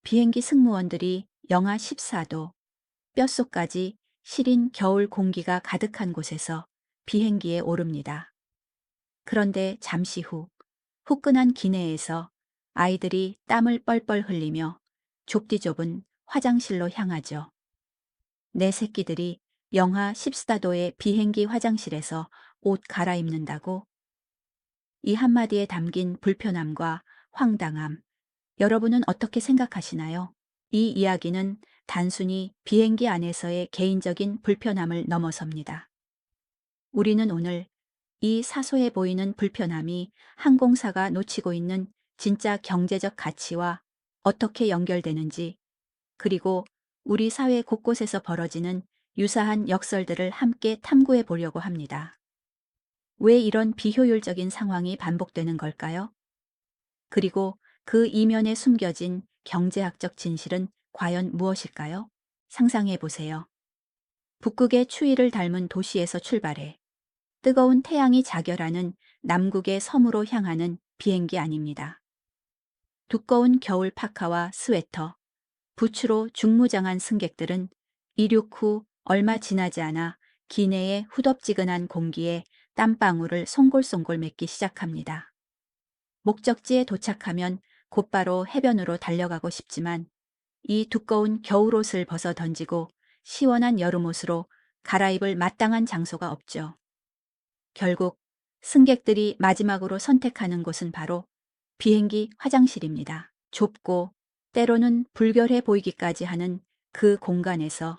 비행기 승무원들이 영하 14도, 뼛속까지 시린 겨울 공기가 가득한 곳에서 비행기에 오릅니다. 그런데 잠시 후, 후끈한 기내에서 아이들이 땀을 뻘뻘 흘리며 좁디 좁은 화장실로 향하죠. 내 새끼들이 영하 14도의 비행기 화장실에서 옷 갈아입는다고? 이 한마디에 담긴 불편함과 황당함, 여러분은 어떻게 생각하시나요? 이 이야기는 단순히 비행기 안에서의 개인적인 불편함을 넘어섭니다. 우리는 오늘 이 사소해 보이는 불편함이 항공사가 놓치고 있는 진짜 경제적 가치와 어떻게 연결되는지, 그리고 우리 사회 곳곳에서 벌어지는 유사한 역설들을 함께 탐구해 보려고 합니다. 왜 이런 비효율적인 상황이 반복되는 걸까요? 그리고 그 이면에 숨겨진 경제학적 진실은 과연 무엇일까요? 상상해 보세요. 북극의 추위를 닮은 도시에서 출발해 뜨거운 태양이 자결하는 남극의 섬으로 향하는 비행기 아닙니다. 두꺼운 겨울 파카와 스웨터, 부츠로 중무장한 승객들은 이륙 후 얼마 지나지 않아 기내의 후덥지근한 공기에 땀방울을 송골송골 맺기 시작합니다. 목적지에 도착하면 곧바로 해변으로 달려가고 싶지만 이 두꺼운 겨울옷을 벗어 던지고 시원한 여름옷으로 갈아입을 마땅한 장소가 없죠. 결국 승객들이 마지막으로 선택하는 곳은 바로 비행기 화장실입니다. 좁고 때로는 불결해 보이기까지 하는 그 공간에서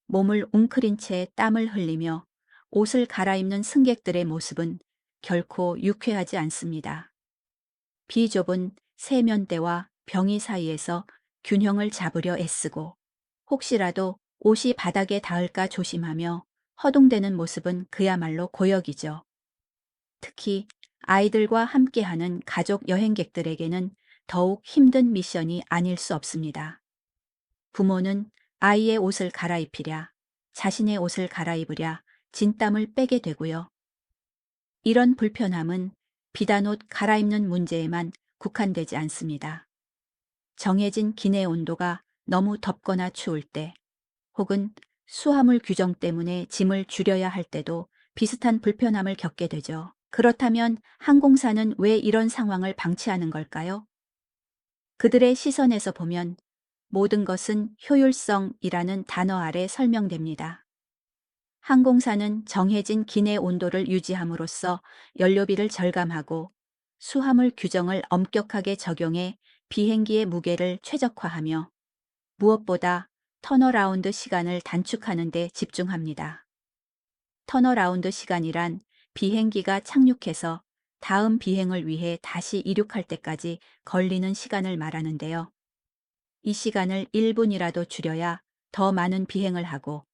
몸을 웅크린 채 땀을 흘리며 옷을 갈아입는 승객들의 모습은 결코 유쾌하지 않습니다. 비좁은 세면대와 병이 사이에서 균형을 잡으려 애쓰고 혹시라도 옷이 바닥에 닿을까 조심하며 허둥대는 모습은 그야말로 고역이죠. 특히 아이들과 함께하는 가족 여행객들에게는 더욱 힘든 미션이 아닐 수 없습니다. 부모는 아이의 옷을 갈아입히랴, 자신의 옷을 갈아입으랴 진땀을 빼게 되고요. 이런 불편함은 비단 옷 갈아입는 문제에만 국한되지 않습니다. 정해진 기내 온도가 너무 덥거나 추울 때, 혹은 수화물 규정 때문에 짐을 줄여야 할 때도 비슷한 불편함을 겪게 되죠. 그렇다면 항공사는 왜 이런 상황을 방치하는 걸까요? 그들의 시선에서 보면 모든 것은 효율성이라는 단어 아래 설명됩니다. 항공사는 정해진 기내 온도를 유지함으로써 연료비를 절감하고 수화물 규정을 엄격하게 적용해 비행기의 무게를 최적화하며 무엇보다 턴어라운드 시간을 단축하는 데 집중합니다. 턴어라운드 시간이란 비행기가 착륙해서 다음 비행을 위해 다시 이륙할 때까지 걸리는 시간을 말하는데요. 이 시간을 1분이라도 줄여야 더 많은 비행을 하고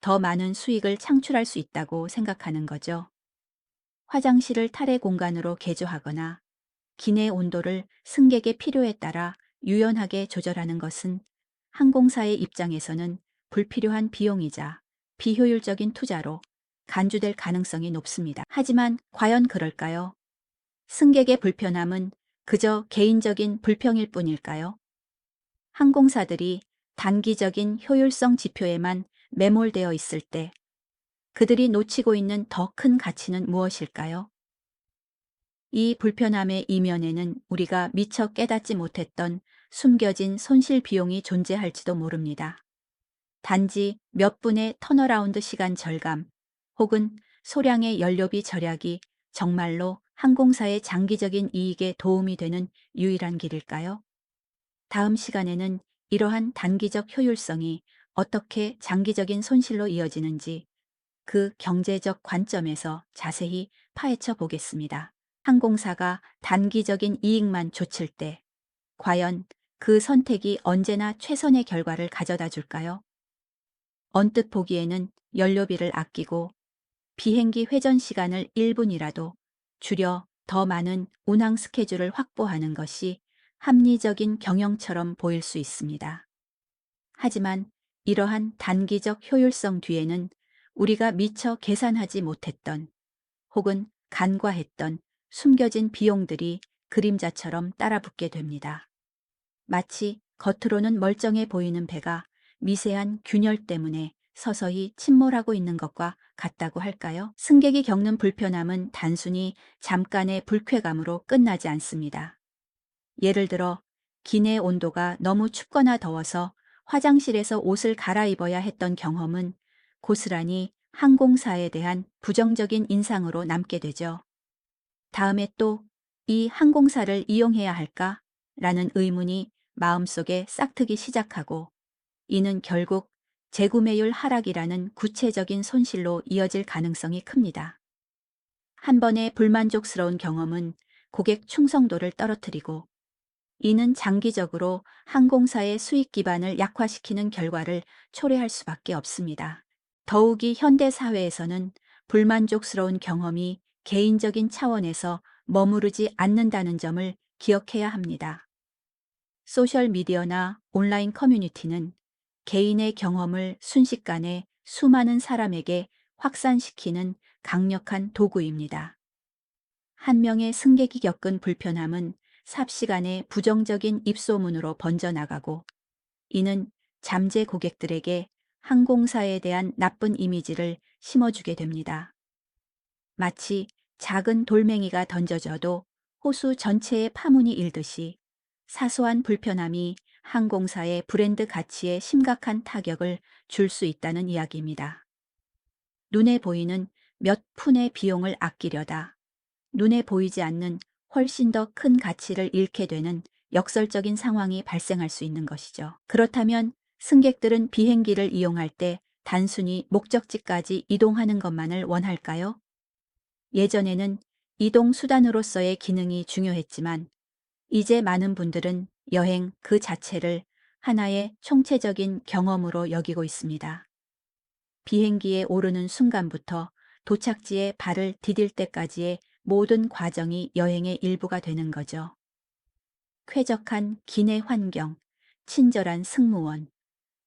더 많은 수익을 창출할 수 있다고 생각하는 거죠. 화장실을 탈의 공간으로 개조하거나 기내 온도를 승객의 필요에 따라 유연하게 조절하는 것은 항공사의 입장에서는 불필요한 비용이자 비효율적인 투자로 간주될 가능성이 높습니다. 하지만 과연 그럴까요? 승객의 불편함은 그저 개인적인 불평일 뿐일까요? 항공사들이 단기적인 효율성 지표에만 매몰되어 있을 때 그들이 놓치고 있는 더 큰 가치는 무엇일까요? 이 불편함의 이면에는 우리가 미처 깨닫지 못했던 숨겨진 손실 비용이 존재할지도 모릅니다. 단지 몇 분의 턴어라운드 시간 절감 혹은 소량의 연료비 절약이 정말로 항공사의 장기적인 이익에 도움이 되는 유일한 길일까요? 다음 시간에는 이러한 단기적 효율성이 어떻게 장기적인 손실로 이어지는지 그 경제적 관점에서 자세히 파헤쳐 보겠습니다. 항공사가 단기적인 이익만 좇을 때 과연 그 선택이 언제나 최선의 결과를 가져다 줄까요? 언뜻 보기에는 연료비를 아끼고 비행기 회전 시간을 1분이라도 줄여 더 많은 운항 스케줄을 확보하는 것이 합리적인 경영처럼 보일 수 있습니다. 하지만 이러한 단기적 효율성 뒤에는 우리가 미처 계산하지 못했던 혹은 간과했던 숨겨진 비용들이 그림자처럼 따라붙게 됩니다. 마치 겉으로는 멀쩡해 보이는 배가 미세한 균열 때문에 서서히 침몰하고 있는 것과 같다고 할까요? 승객이 겪는 불편함은 단순히 잠깐의 불쾌감으로 끝나지 않습니다. 예를 들어 기내 온도가 너무 춥거나 더워서 화장실에서 옷을 갈아입어야 했던 경험은 고스란히 항공사에 대한 부정적인 인상으로 남게 되죠. 다음에 또 이 항공사를 이용해야 할까? 라는 의문이 마음속에 싹트기 시작하고, 이는 결국 재구매율 하락이라는 구체적인 손실로 이어질 가능성이 큽니다. 한 번의 불만족스러운 경험은 고객 충성도를 떨어뜨리고, 이는 장기적으로 항공사의 수익 기반을 약화시키는 결과를 초래할 수밖에 없습니다. 더욱이 현대 사회에서는 불만족스러운 경험이 개인적인 차원에서 머무르지 않는다는 점을 기억해야 합니다. 소셜미디어나 온라인 커뮤니티는 개인의 경험을 순식간에 수많은 사람에게 확산시키는 강력한 도구입니다. 한 명의 승객이 겪은 불편함은 삽시간에 부정적인 입소문으로 번져나가고, 이는 잠재 고객들에게 항공사에 대한 나쁜 이미지를 심어주게 됩니다. 마치 작은 돌멩이가 던져져도 호수 전체에 파문이 일듯이 사소한 불편함이 항공사의 브랜드 가치에 심각한 타격을 줄 수 있다는 이야기입니다. 눈에 보이는 몇 푼의 비용을 아끼려다 눈에 보이지 않는 훨씬 더 큰 가치를 잃게 되는 역설적인 상황이 발생할 수 있는 것이죠. 그렇다면 승객들은 비행기를 이용할 때 단순히 목적지까지 이동하는 것만을 원할까요? 예전에는 이동 수단으로서의 기능이 중요했지만, 이제 많은 분들은 여행 그 자체를 하나의 총체적인 경험으로 여기고 있습니다. 비행기에 오르는 순간부터 도착지에 발을 디딜 때까지의 모든 과정이 여행의 일부가 되는 거죠. 쾌적한 기내 환경, 친절한 승무원,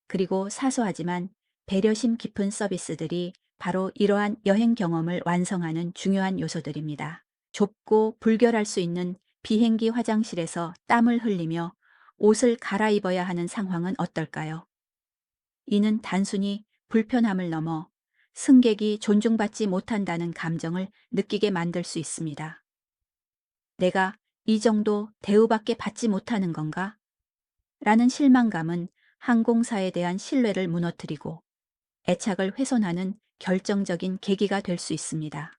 그리고 사소하지만 배려심 깊은 서비스들이 바로 이러한 여행 경험을 완성하는 중요한 요소들입니다. 좁고 불결할 수 있는 비행기 화장실에서 땀을 흘리며 옷을 갈아입어야 하는 상황은 어떨까요? 이는 단순히 불편함을 넘어 승객이 존중받지 못한다는 감정을 느끼게 만들 수 있습니다. 내가 이 정도 대우밖에 받지 못하는 건가? 라는 실망감은 항공사에 대한 신뢰를 무너뜨리고 애착을 훼손하는 결정적인 계기가 될 수 있습니다.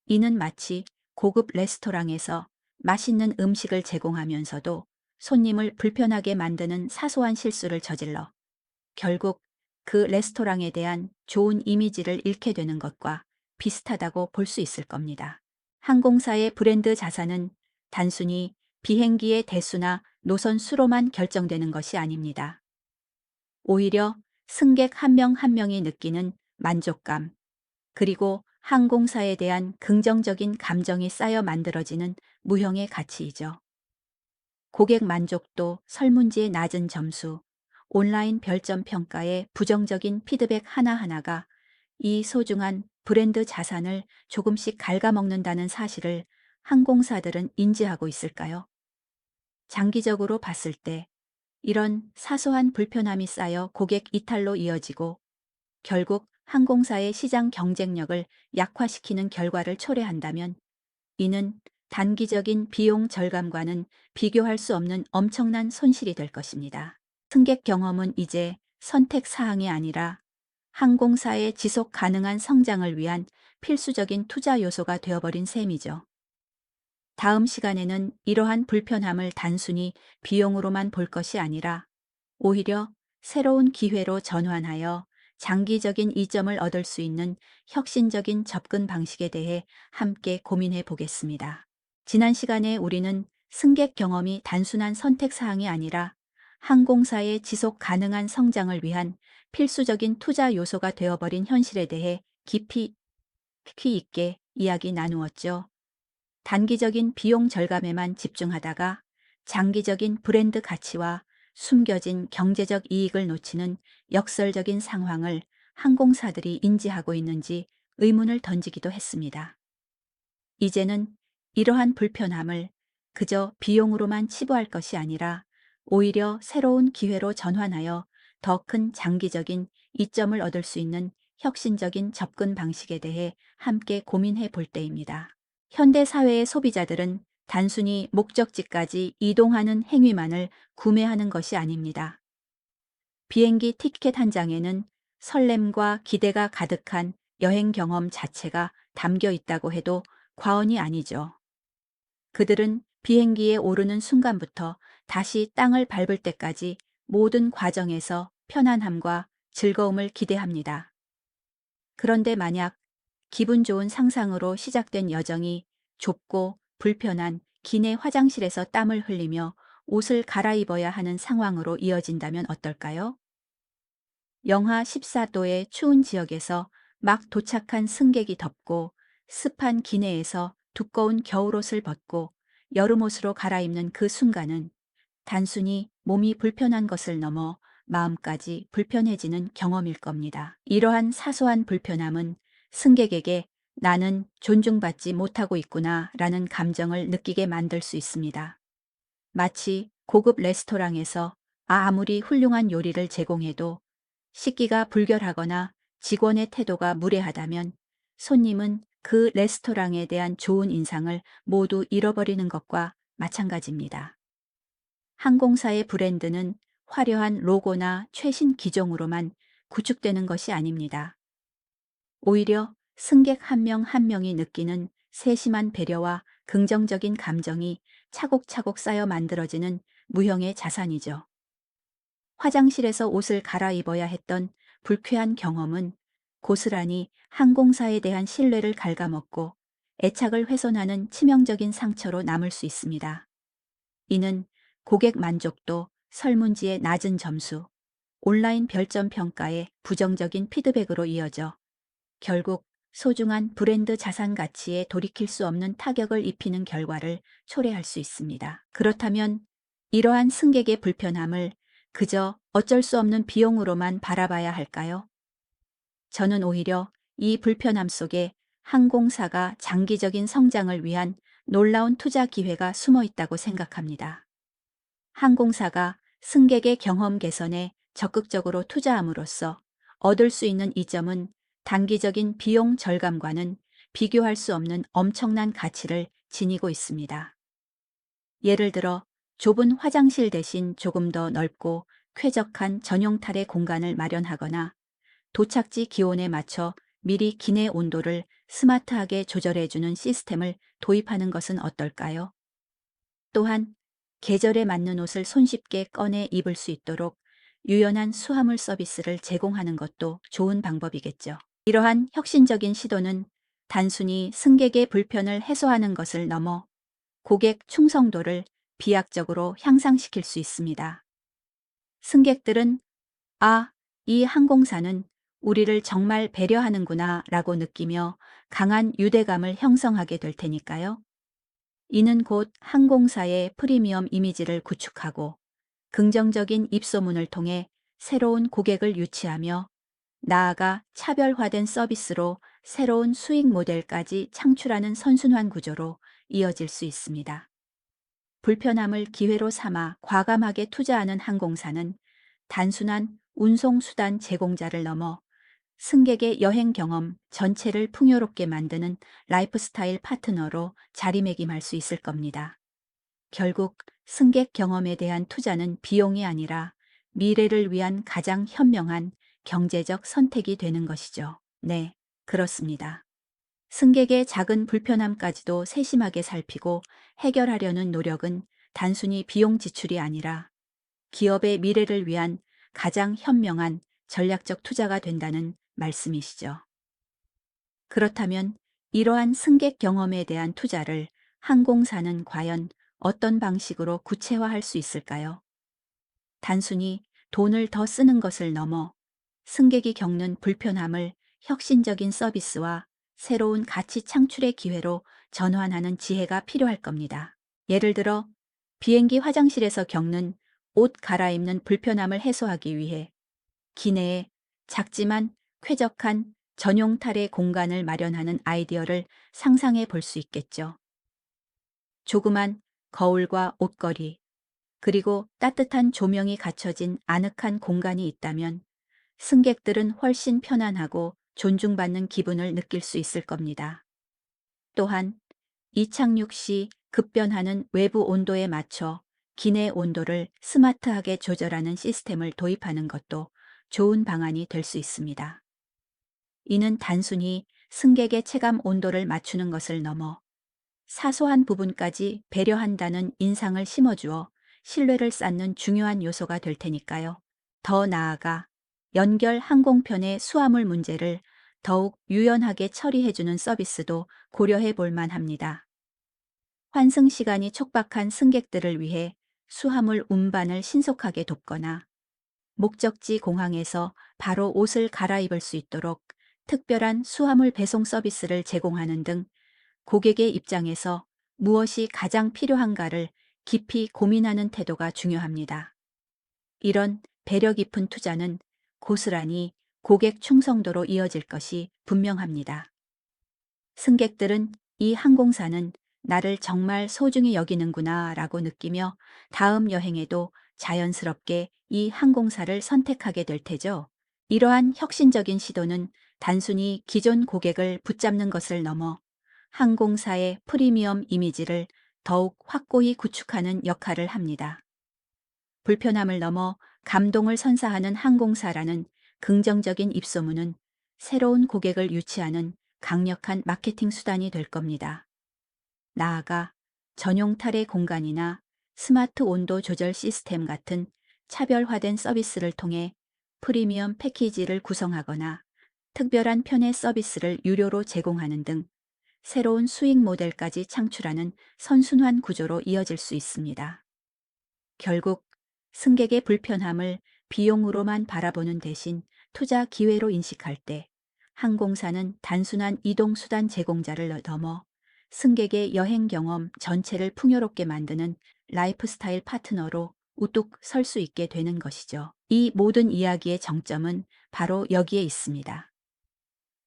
이는 마치 고급 레스토랑에서 맛있는 음식을 제공하면서도 손님을 불편하게 만드는 사소한 실수를 저질러 결국 그 레스토랑에 대한 좋은 이미지를 잃게 되는 것과 비슷하다고 볼 수 있을 겁니다. 항공사의 브랜드 자산은 단순히 비행기의 대수나 노선 수로만 결정되는 것이 아닙니다. 오히려 승객 한 명 한 명이 느끼는 만족감, 그리고 항공사에 대한 긍정적인 감정이 쌓여 만들어지는 무형의 가치이죠. 고객 만족도, 설문지의 낮은 점수, 온라인 별점 평가의 부정적인 피드백 하나하나가 이 소중한 브랜드 자산을 조금씩 갉아먹는다는 사실을 항공사들은 인지하고 있을까요? 장기적으로 봤을 때 이런 사소한 불편함이 쌓여 고객 이탈로 이어지고 결국 항공사의 시장 경쟁력을 약화시키는 결과를 초래한다면, 이는 단기적인 비용 절감과는 비교할 수 없는 엄청난 손실이 될 것입니다. 승객 경험은 이제 선택 사항이 아니라 항공사의 지속 가능한 성장을 위한 필수적인 투자 요소가 되어버린 셈이죠. 다음 시간에는 이러한 불편함을 단순히 비용으로만 볼 것이 아니라 오히려 새로운 기회로 전환하여 장기적인 이점을 얻을 수 있는 혁신적인 접근 방식에 대해 함께 고민해 보겠습니다. 지난 시간에 우리는 승객 경험이 단순한 선택 사항이 아니라 항공사의 지속 가능한 성장을 위한 필수적인 투자 요소가 되어버린 현실에 대해 깊이 있게 이야기 나누었죠. 단기적인 비용 절감에만 집중하다가 장기적인 브랜드 가치와 숨겨진 경제적 이익을 놓치는 역설적인 상황을 항공사들이 인지하고 있는지 의문을 던지기도 했습니다. 이제는 이러한 불편함을 그저 비용으로만 치부할 것이 아니라 오히려 새로운 기회로 전환하여 더 큰 장기적인 이점을 얻을 수 있는 혁신적인 접근 방식에 대해 함께 고민해 볼 때입니다. 현대 사회의 소비자들은 단순히 목적지까지 이동하는 행위만을 구매하는 것이 아닙니다. 비행기 티켓 한 장에는 설렘과 기대가 가득한 여행 경험 자체가 담겨 있다고 해도 과언이 아니죠. 그들은 비행기에 오르는 순간부터 다시 땅을 밟을 때까지 모든 과정에서 편안함과 즐거움을 기대합니다. 그런데 만약 기분 좋은 상상으로 시작된 여정이 좁고 불편한 기내 화장실에서 땀을 흘리며 옷을 갈아입어야 하는 상황으로 이어진다면 어떨까요? 영하 14도의 추운 지역에서 막 도착한 승객이 덥고 습한 기내에서 두꺼운 겨울옷을 벗고 여름옷으로 갈아입는 그 순간은 단순히 몸이 불편한 것을 넘어 마음까지 불편해지는 경험일 겁니다. 이러한 사소한 불편함은 승객에게 나는 존중받지 못하고 있구나 라는 감정을 느끼게 만들 수 있습니다. 마치 고급 레스토랑에서 아무리 훌륭한 요리를 제공해도 식기가 불결하거나 직원의 태도가 무례하다면 손님은 그 레스토랑에 대한 좋은 인상을 모두 잃어버리는 것과 마찬가지입니다. 항공사의 브랜드는 화려한 로고나 최신 기종으로만 구축되는 것이 아닙니다. 오히려 승객 한 명 한 명이 느끼는 세심한 배려와 긍정적인 감정이 차곡차곡 쌓여 만들어지는 무형의 자산이죠. 화장실에서 옷을 갈아입어야 했던 불쾌한 경험은 고스란히 항공사에 대한 신뢰를 갉아먹고 애착을 훼손하는 치명적인 상처로 남을 수 있습니다. 이는 고객 만족도, 설문지의 낮은 점수, 온라인 별점 평가의 부정적인 피드백으로 이어져 결국 소중한 브랜드 자산 가치에 돌이킬 수 없는 타격을 입히는 결과를 초래할 수 있습니다. 그렇다면 이러한 승객의 불편함을 그저 어쩔 수 없는 비용으로만 바라봐야 할까요? 저는 오히려 이 불편함 속에 항공사가 장기적인 성장을 위한 놀라운 투자 기회가 숨어 있다고 생각합니다. 항공사가 승객의 경험 개선에 적극적으로 투자함으로써 얻을 수 있는 이점은 단기적인 비용 절감과는 비교할 수 없는 엄청난 가치를 지니고 있습니다. 예를 들어 좁은 화장실 대신 조금 더 넓고 쾌적한 전용 탈의 공간을 마련하거나 도착지 기온에 맞춰 미리 기내 온도를 스마트하게 조절해주는 시스템을 도입하는 것은 어떨까요? 또한 계절에 맞는 옷을 손쉽게 꺼내 입을 수 있도록 유연한 수화물 서비스를 제공하는 것도 좋은 방법이겠죠. 이러한 혁신적인 시도는 단순히 승객의 불편을 해소하는 것을 넘어 고객 충성도를 비약적으로 향상시킬 수 있습니다. 승객들은 아, 이 항공사는 우리를 정말 배려하는구나 라고 느끼며 강한 유대감을 형성하게 될 테니까요. 이는 곧 항공사의 프리미엄 이미지를 구축하고 긍정적인 입소문을 통해 새로운 고객을 유치하며 나아가 차별화된 서비스로 새로운 수익 모델까지 창출하는 선순환 구조로 이어질 수 있습니다. 불편함을 기회로 삼아 과감하게 투자하는 항공사는 단순한 운송수단 제공자를 넘어 승객의 여행 경험 전체를 풍요롭게 만드는 라이프스타일 파트너로 자리매김할 수 있을 겁니다. 결국 승객 경험에 대한 투자는 비용이 아니라 미래를 위한 가장 현명한 경제적 선택이 되는 것이죠. 네, 그렇습니다. 승객의 작은 불편함까지도 세심하게 살피고 해결하려는 노력은 단순히 비용 지출이 아니라 기업의 미래를 위한 가장 현명한 전략적 투자가 된다는 말씀이시죠. 그렇다면 이러한 승객 경험에 대한 투자를 항공사는 과연 어떤 방식으로 구체화할 수 있을까요? 단순히 돈을 더 쓰는 것을 넘어 승객이 겪는 불편함을 혁신적인 서비스와 새로운 가치 창출의 기회로 전환하는 지혜가 필요할 겁니다. 예를 들어 비행기 화장실에서 겪는 옷 갈아입는 불편함을 해소하기 위해 기내에 작지만 쾌적한 전용 탈의 공간을 마련하는 아이디어를 상상해 볼 수 있겠죠. 조그만 거울과 옷걸이, 그리고 따뜻한 조명이 갖춰진 아늑한 공간이 있다면 승객들은 훨씬 편안하고 존중받는 기분을 느낄 수 있을 겁니다. 또한 이착륙 시 급변하는 외부 온도에 맞춰 기내 온도를 스마트하게 조절하는 시스템을 도입하는 것도 좋은 방안이 될 수 있습니다. 이는 단순히 승객의 체감 온도를 맞추는 것을 넘어 사소한 부분까지 배려한다는 인상을 심어주어 신뢰를 쌓는 중요한 요소가 될 테니까요. 더 나아가 연결 항공편의 수화물 문제를 더욱 유연하게 처리해주는 서비스도 고려해 볼 만합니다. 환승 시간이 촉박한 승객들을 위해 수화물 운반을 신속하게 돕거나 목적지 공항에서 바로 옷을 갈아입을 수 있도록 특별한 수화물 배송 서비스를 제공하는 등 고객의 입장에서 무엇이 가장 필요한가를 깊이 고민하는 태도가 중요합니다. 이런 배려 깊은 투자는 고스란히 고객 충성도로 이어질 것이 분명합니다. 승객들은 이 항공사는 나를 정말 소중히 여기는구나 라고 느끼며 다음 여행에도 자연스럽게 이 항공사를 선택하게 될 테죠. 이러한 혁신적인 시도는 단순히 기존 고객을 붙잡는 것을 넘어 항공사의 프리미엄 이미지를 더욱 확고히 구축하는 역할을 합니다. 불편함을 넘어 감동을 선사하는 항공사라는 긍정적인 입소문은 새로운 고객을 유치하는 강력한 마케팅 수단이 될 겁니다. 나아가 전용 탈의 공간이나 스마트 온도 조절 시스템 같은 차별화된 서비스를 통해 프리미엄 패키지를 구성하거나 특별한 편의 서비스를 유료로 제공하는 등 새로운 수익 모델까지 창출하는 선순환 구조로 이어질 수 있습니다. 결국 승객의 불편함을 비용으로만 바라보는 대신 투자 기회로 인식할 때 항공사는 단순한 이동수단 제공자를 넘어 승객의 여행 경험 전체를 풍요롭게 만드는 라이프스타일 파트너로 우뚝 설 수 있게 되는 것이죠. 이 모든 이야기의 정점은 바로 여기에 있습니다.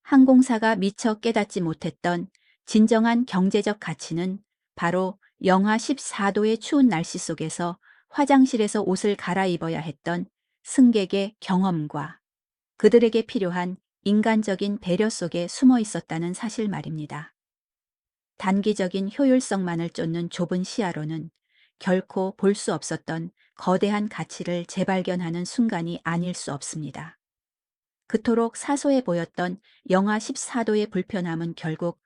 항공사가 미처 깨닫지 못했던 진정한 경제적 가치는 바로 영하 14도의 추운 날씨 속에서 화장실에서 옷을 갈아입어야 했던 승객의 경험과 그들에게 필요한 인간적인 배려 속에 숨어 있었다는 사실 말입니다. 단기적인 효율성만을 쫓는 좁은 시야로는 결코 볼 수 없었던 거대한 가치를 재발견하는 순간이 아닐 수 없습니다. 그토록 사소해 보였던 영하 14도의 불편함은 결국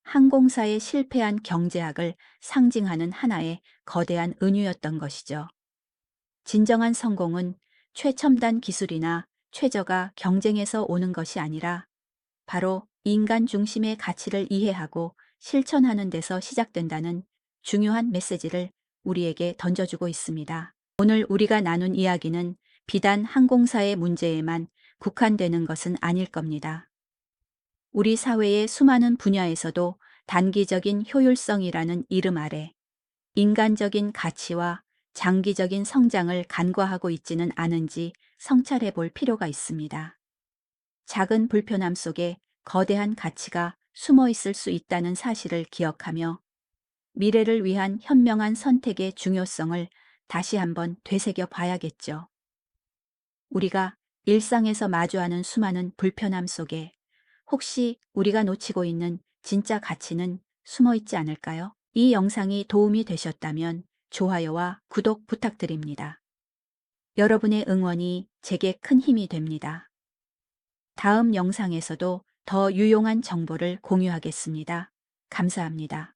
항공사의 실패한 경제학을 상징하는 하나의 거대한 은유였던 것이죠. 진정한 성공은 최첨단 기술이나 최저가 경쟁에서 오는 것이 아니라 바로 인간 중심의 가치를 이해하고 실천하는 데서 시작된다는 중요한 메시지를 우리에게 던져주고 있습니다. 오늘 우리가 나눈 이야기는 비단 항공사의 문제에만 국한되는 것은 아닐 겁니다. 우리 사회의 수많은 분야에서도 단기적인 효율성이라는 이름 아래 인간적인 가치와 장기적인 성장을 간과하고 있지는 않은지 성찰해 볼 필요가 있습니다. 작은 불편함 속에 거대한 가치가 숨어 있을 수 있다는 사실을 기억하며 미래를 위한 현명한 선택의 중요성을 다시 한번 되새겨 봐야겠죠. 우리가 일상에서 마주하는 수많은 불편함 속에 혹시 우리가 놓치고 있는 진짜 가치는 숨어 있지 않을까요? 이 영상이 도움이 되셨다면 좋아요와 구독 부탁드립니다. 여러분의 응원이 제게 큰 힘이 됩니다. 다음 영상에서도 더 유용한 정보를 공유하겠습니다. 감사합니다.